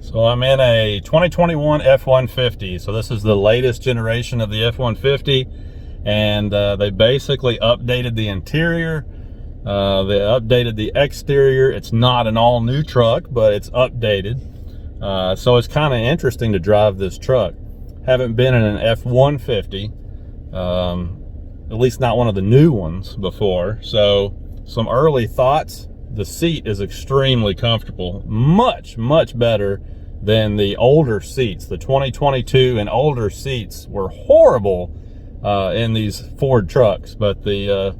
So I'm in a 2021 F-150. So this is the latest generation of the F-150, and they basically updated the interior. They updated the exterior. It's not an all-new truck, but it's updated. So it's kind of interesting to drive this truck. Haven't been in an F-150, at least not one of the new ones before. So some early thoughts. The seat is extremely comfortable, much better than the older seats. The 2022 and older seats were horrible in these Ford trucks, but the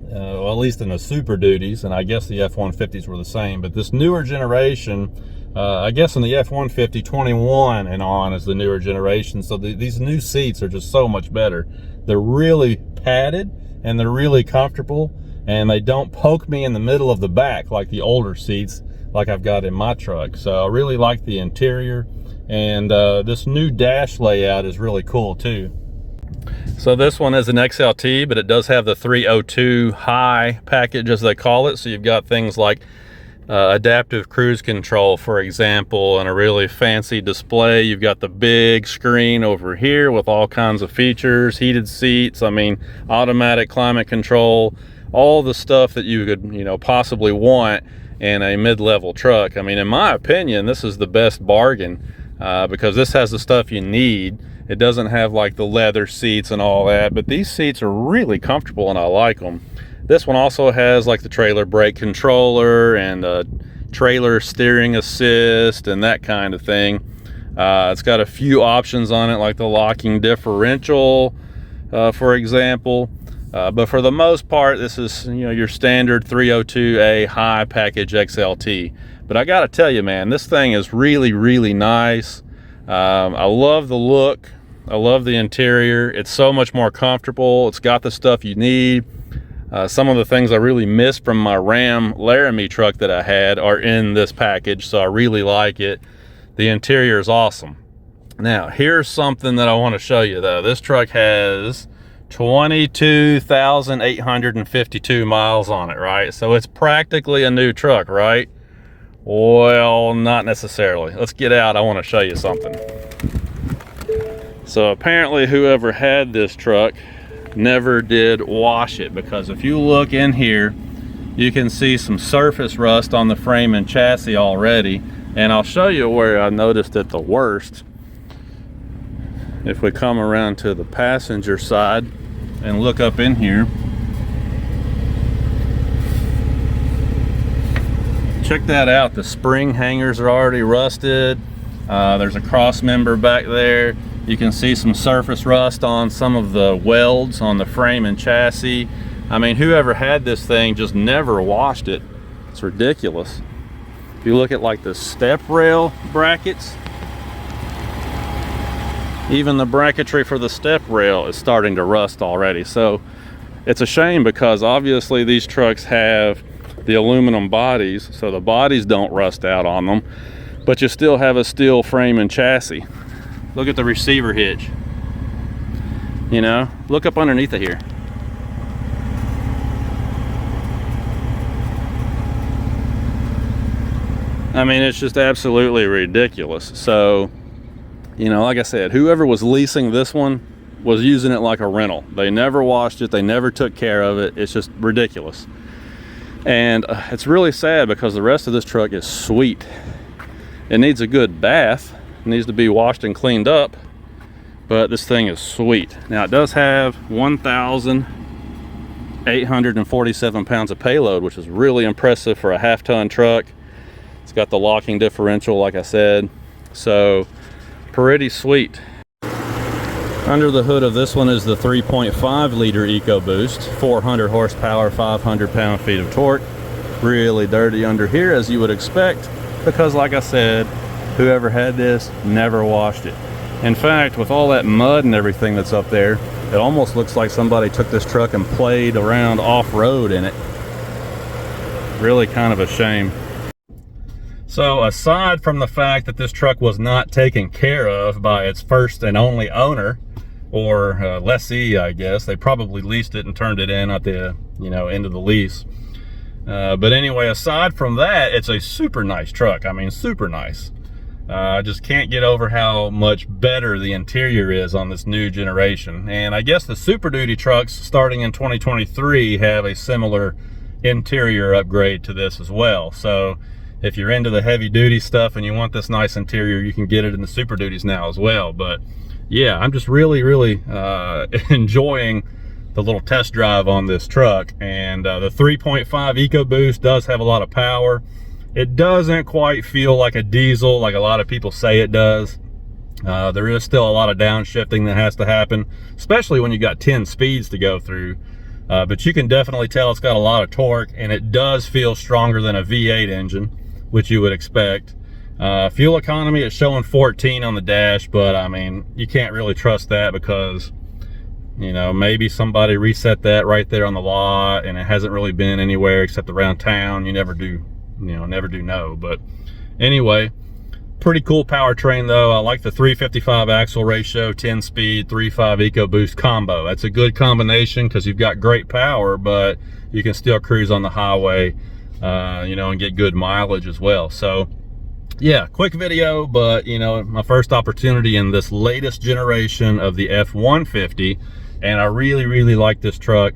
well, at least in the Super Duties, and I guess the F-150s were the same, but this newer generation, I guess in the F-150 21 and on is the newer generation. So these new seats are just so much better. They're really padded and they're really comfortable, and they don't poke me in the middle of the back like the older seats like I've got in my truck. So I really like the interior, and this new dash layout is really cool too. So this one is an XLT, but it does have the 302 high package, as they call it. So you've got things like adaptive cruise control, for example, and a really fancy display. You've got the big screen over here with all kinds of features, heated seats, I mean, automatic climate control, all the stuff that you could, possibly want in a mid-level truck. I mean, in my opinion, this is the best bargain because this has the stuff you need. It doesn't have like the leather seats and all that, but these seats are really comfortable and I like them. This one also has like the trailer brake controller and trailer steering assist and that kind of thing. It's got a few options on it, like the locking differential, for example. But for the most part, this is your standard 302A high package XLT. But I gotta tell you, man, this thing is really nice. I love the look. I love the interior. It's so much more comfortable. It's got the stuff you need. Some of the things I really missed from my Ram Laramie truck that I had are in this package, so I really like it. The interior is awesome. Now, here's something that I want to show you though. This truck has 22,852 miles on it, right? So it's practically a new truck, right? Well, not necessarily. Let's get out. I want to show you something. So apparently whoever had this truck never did wash it, because if you look in here, you can see some surface rust on the frame and chassis already. And I'll show you where I noticed it the worst. If we come around to the passenger side and look up in here, check that out. The spring hangers are already rusted. There's a cross member back there. You can see some surface rust on some of the welds on the frame and chassis. I mean, whoever had this thing just never washed it. It's ridiculous. If you look at like the step rail brackets, even the bracketry for the step rail is starting to rust already. So it's a shame, because obviously these trucks have the aluminum bodies, so the bodies don't rust out on them, but you still have a steel frame and chassis. Look at the receiver hitch. Look up underneath it here. I mean, it's just absolutely ridiculous. So, like I said, whoever was leasing this one was using it like a rental. They never washed it. They never took care of it. It's just ridiculous. And it's really sad, because the rest of this truck is sweet. It needs a good bath. It needs to be washed and cleaned up, but this thing is sweet. Now, it does have 1,847 pounds of payload, which is really impressive for a half-ton truck. It's got the locking differential, like I said, so pretty sweet. Under the hood of this one is the 3.5 liter EcoBoost, 400 horsepower, 500 pound-feet of torque. Really dirty under here, as you would expect, because like I said, whoever had this never washed it. In fact, with all that mud and everything that's up there, it almost looks like somebody took this truck and played around off-road in it. Really kind of a shame. So aside from the fact that this truck was not taken care of by its first and only owner, or lessee, I guess, they probably leased it and turned it in at the end of the lease. But anyway, aside from that, it's a super nice truck. I mean, super nice. I just can't get over how much better the interior is on this new generation. And I guess the Super Duty trucks starting in 2023 have a similar interior upgrade to this as well. So if you're into the heavy duty stuff and you want this nice interior, you can get it in the Super Duties now as well. But yeah, I'm just really enjoying the little test drive on this truck. And the 3.5 EcoBoost does have a lot of power. It doesn't quite feel like a diesel like a lot of people say it does. There is still a lot of downshifting that has to happen, especially when you got 10 speeds to go through. But you can definitely tell it's got a lot of torque, and it does feel stronger than a V8 engine, which you would expect. Fuel economy is showing 14 on the dash, but I mean, you can't really trust that because, you know, maybe somebody reset that right there on the lot and it hasn't really been anywhere except around town. You never do know. But anyway, pretty cool powertrain though. I like the 355 axle ratio, 10 speed, 3.5 EcoBoost combo. That's a good combination because you've got great power, but you can still cruise on the highway, you know, and get good mileage as well. So yeah, quick video, but you know, my first opportunity in this latest generation of the F-150, and I really like this truck.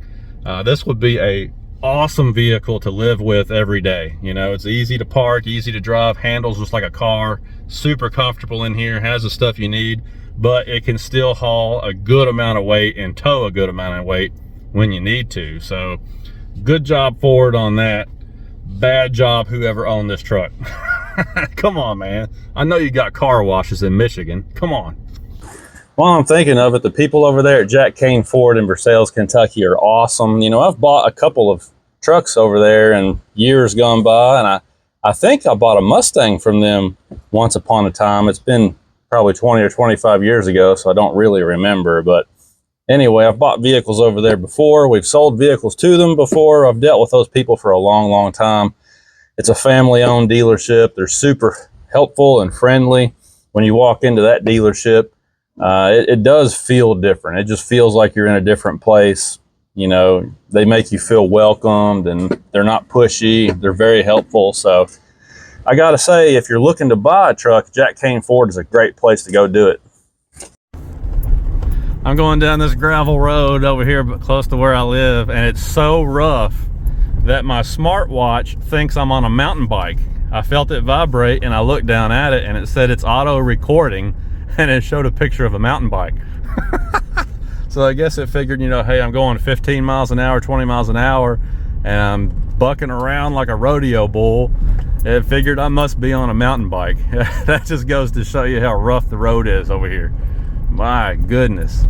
This would be a awesome vehicle to live with every day. You know, it's easy to park, easy to drive, handles just like a car, super comfortable in here, has the stuff you need, but it can still haul a good amount of weight and tow a good amount of weight when you need to. So good job Ford on that. Bad job whoever owned this truck. Come on, man. I know you got car washes in Michigan. Come on. While I'm thinking of it, the people over there at Jack Kane Ford in Versailles, Kentucky are awesome. You know, I've bought a couple of trucks over there in years gone by, and I think I bought a Mustang from them once upon a time. It's been probably 20 or 25 years ago, so I don't really remember. But anyway, I've bought vehicles over there before. We've sold vehicles to them before. I've dealt with those people for a long time. It's a family-owned dealership. They're super helpful and friendly. When you walk into that dealership, it does feel different. It just feels like you're in a different place. You know, they make you feel welcomed and they're not pushy. They're very helpful. So I gotta say, if you're looking to buy a truck, Jack Kane Ford is a great place to go do it. I'm going down this gravel road over here close to where I live, and it's so rough that my smartwatch thinks I'm on a mountain bike. I felt it vibrate and I looked down at it and it said it's auto recording, and it showed a picture of a mountain bike. So I guess it figured, you know, hey, I'm going 15 miles an hour, 20 miles an hour, and I'm bucking around like a rodeo bull. It figured I must be on a mountain bike. That just goes to show you how rough the road is over here. My goodness.